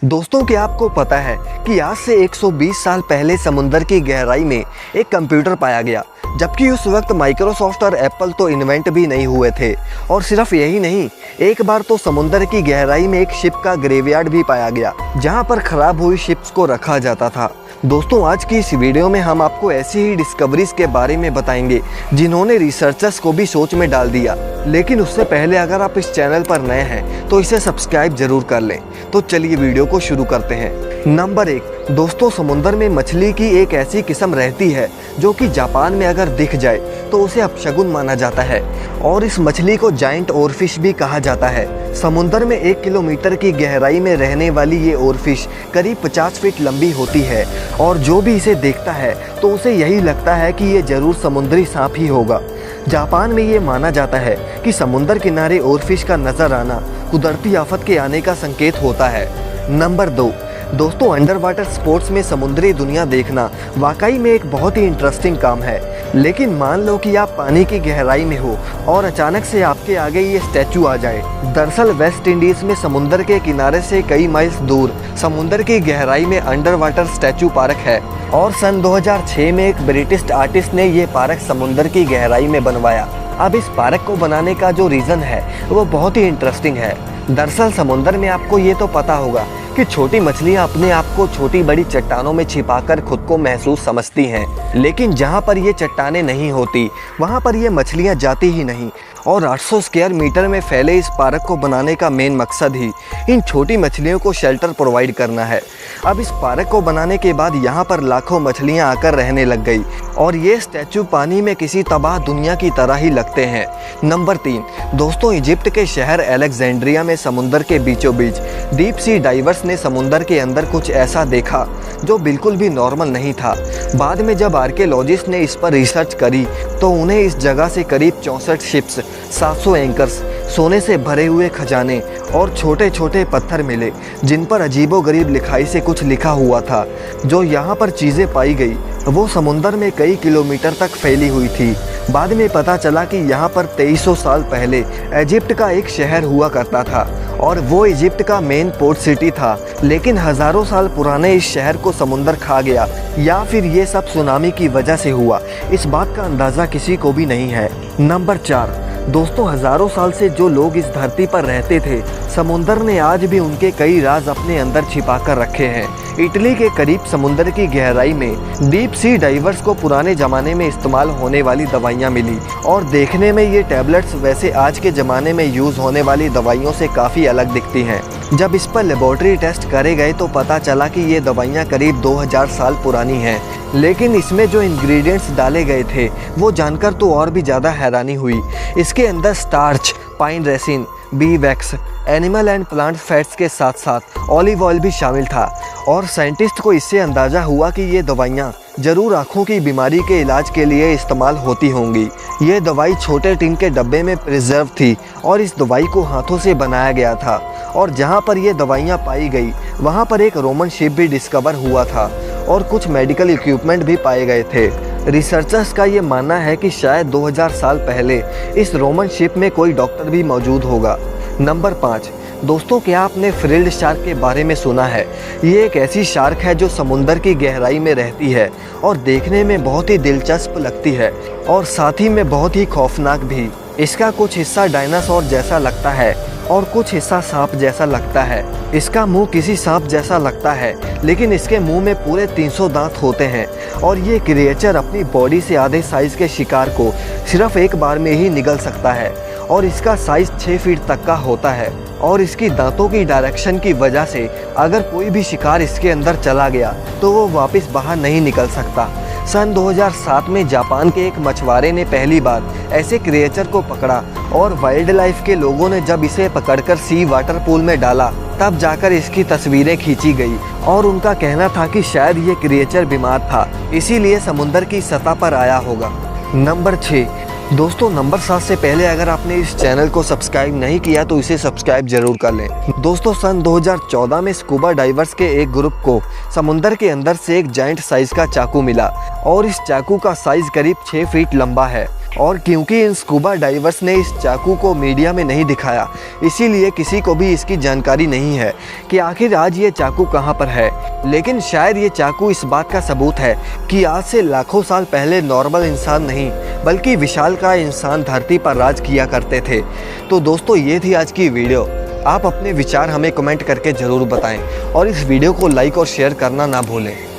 दोस्तों, क्या आपको पता है कि आज से 120 साल पहले समुद्र की गहराई में एक कंप्यूटर पाया गया, जबकि उस वक्त माइक्रोसॉफ्ट और एप्पल तो इन्वेंट भी नहीं हुए थे। और सिर्फ यही नहीं, एक बार तो समुद्र की गहराई में एक शिप का ग्रेवयार्ड भी पाया गया, जहां पर खराब हुई शिप्स को रखा जाता था। दोस्तों, आज की इस वीडियो में हम आपको ऐसी ही डिस्कवरीज के बारे में बताएंगे जिन्होंने रिसर्चर्स को भी सोच में डाल दिया। लेकिन उससे पहले अगर आप इस चैनल पर नए हैं तो इसे सब्सक्राइब जरूर कर लें। तो चलिए वीडियो को शुरू करते हैं। नंबर 1, दोस्तों, समुद्र में मछली की एक ऐसी किस्म रहती है जो कि जापान में अगर दिख जाए तो उसे अपशगुन माना जाता है, और इस मछली को जायंट ओरफिश भी कहा जाता है। समुद्र में 1 किलोमीटर की गहराई में रहने वाली ये ओरफिश करीब 50 फीट लंबी होती है, और जो भी इसे देखता है तो उसे यही लगता है कि ये जरूर समुद्री सांप ही होगा। जापान में ये माना जाता है कि समुद्र किनारे ओरफिश का नजर आना कुदरती आफत के आने का संकेत होता है। नंबर 2, दोस्तों, अंडर वाटर स्पोर्ट्स में समुद्री दुनिया देखना वाकई में एक बहुत ही इंटरेस्टिंग काम है। लेकिन मान लो कि आप पानी की गहराई में हो और अचानक से आपके आगे ये स्टैचू आ जाए। दरअसल वेस्ट इंडीज में समुद्र के किनारे से कई माइल्स दूर समुद्र की गहराई में अंडर वाटर स्टैचू पार्क है, और सन 2006 में एक ब्रिटिश आर्टिस्ट ने ये पार्क समुद्र की गहराई में बनवाया। अब इस पार्क को बनाने का जो रीज़न है वो बहुत ही इंटरेस्टिंग है। दरअसल समुद्र में आपको ये तो पता होगा कि छोटी मछलियाँ अपने आप को छोटी बड़ी चट्टानों में छिपाकर खुद को महसूस समझती हैं, लेकिन जहाँ पर ये चट्टानें नहीं होती वहाँ पर ये मछलियाँ जाती ही नहीं। और 800 स्क्वायर मीटर में फैले इस पार्क को बनाने का मेन मकसद ही इन छोटी मछलियों को शेल्टर प्रोवाइड करना है। अब इस पार्क को बनाने के बाद यहाँ पर लाखों मछलियाँ आकर रहने लग गई, और ये स्टैचू पानी में किसी तबाह दुनिया की तरह ही लगते हैं। नंबर 3, दोस्तों, इजिप्ट के शहर अलेक्जेंड्रिया में समुद्र के बीचों बीच डीप सी डाइवर्स ने समुद्र के अंदर कुछ ऐसा देखा जो बिल्कुल भी नॉर्मल नहीं था। बाद में जब आर्कियोलॉजिस्ट ने इस पर रिसर्च करी तो उन्हें इस जगह से करीब 64 शिप्स, 700 एंकर्स, सोने से भरे हुए खजाने और छोटे छोटे पत्थर मिले, जिन पर अजीबोगरीब लिखाई से कुछ लिखा हुआ था। जो यहाँ पर चीज़ें पाई गई वो समुद्र में कई किलोमीटर तक फैली हुई थी। बाद में पता चला कि यहाँ पर 2300 साल पहले इजिप्ट का एक शहर हुआ करता था, और वो इजिप्ट का मेन पोर्ट सिटी था। लेकिन हज़ारों साल पुराने इस शहर को समुद्र खा गया, या फिर ये सब सुनामी की वजह से हुआ, इस बात का अंदाज़ा किसी को भी नहीं है। नंबर 4, दोस्तों, हज़ारों साल से जो लोग इस धरती पर रहते थे, समुद्र ने आज भी उनके कई राज अपने अंदर छिपा कर रखे हैं। इटली के करीब समुद्र की गहराई में डीप सी डाइवर्स को पुराने ज़माने में इस्तेमाल होने वाली दवाइयाँ मिली, और देखने में ये टैबलेट्स वैसे आज के ज़माने में यूज़ होने वाली दवाइयों से काफ़ी अलग दिखती हैं। जब इस पर लेबोरेटरी टेस्ट करे गए तो पता चला कि ये दवाइयाँ करीब 2000 साल पुरानी हैं, लेकिन इसमें जो इंग्रेडिएंट्स डाले गए थे वो जानकर तो और भी ज़्यादा हैरानी हुई। इसके अंदर starch, pine resin, bee wax, animal and plant fats के साथ साथ ऑलिव ऑयल भी शामिल था, और साइंटिस्ट को इससे अंदाज़ा हुआ कि ये दवाइयाँ ज़रूर आँखों की बीमारी के इलाज के लिए इस्तेमाल होती होंगी। ये दवाई छोटे टिन के डब्बे में प्रिजर्व थी, और इस दवाई को हाथों से बनाया गया था। और जहाँ पर ये दवाइयाँ पाई गई वहाँ पर एक रोमन शिप भी डिस्कवर हुआ था, और कुछ मेडिकल इक्विपमेंट भी पाए गए थे। रिसर्चर्स का ये मानना है कि शायद 2000 साल पहले इस रोमन शिप में कोई डॉक्टर भी मौजूद होगा। नंबर 5, दोस्तों, क्या आपने फ्रिल्ड शार्क के बारे में सुना है? ये एक ऐसी शार्क है जो समुद्र की गहराई में रहती है और देखने में बहुत ही दिलचस्प लगती है, और साथ ही में बहुत ही खौफनाक भी। इसका कुछ हिस्सा डायनासोर जैसा लगता है और कुछ हिस्सा सांप जैसा लगता है। इसका मुंह किसी सांप जैसा लगता है, लेकिन इसके मुंह में पूरे 300 दांत होते हैं, और ये क्रिएचर अपनी बॉडी से आधे साइज के शिकार को सिर्फ एक बार में ही निगल सकता है, और इसका साइज 6 फीट तक का होता है। और इसकी दांतों की डायरेक्शन की वजह से अगर कोई भी शिकार इसके अंदर चला गया तो वो वापस बाहर नहीं निकल सकता। सन 2007 में जापान के एक मछुआरे ने पहली बार ऐसे क्रिएचर को पकड़ा, और वाइल्ड लाइफ के लोगों ने जब इसे पकड़कर सी वाटर पूल में डाला तब जाकर इसकी तस्वीरें खींची गई, और उनका कहना था कि शायद ये क्रिएचर बीमार था, इसीलिए समुद्र की सतह पर आया होगा। नंबर 6, दोस्तों, नंबर 7 से पहले अगर आपने इस चैनल को सब्सक्राइब नहीं किया तो इसे सब्सक्राइब जरूर कर लें। दोस्तों, सन 2014 में स्कूबा डाइवर्स के एक ग्रुप को समुद्र के अंदर से एक जायंट साइज का चाकू मिला, और इस चाकू का साइज करीब 6 फीट लंबा है। और क्योंकि इन स्कूबा डाइवर्स ने इस चाकू को मीडिया में नहीं दिखाया, इसीलिए किसी को भी इसकी जानकारी नहीं है कि आखिर आज ये चाकू कहाँ पर है। लेकिन शायद ये चाकू इस बात का सबूत है कि आज से लाखों साल पहले नॉर्मल इंसान नहीं बल्कि विशालकाय इंसान धरती पर राज किया करते थे। तो दोस्तों, ये थी आज की वीडियो। आप अपने विचार हमें कमेंट करके ज़रूर बताएं और इस वीडियो को लाइक और शेयर करना ना भूलें।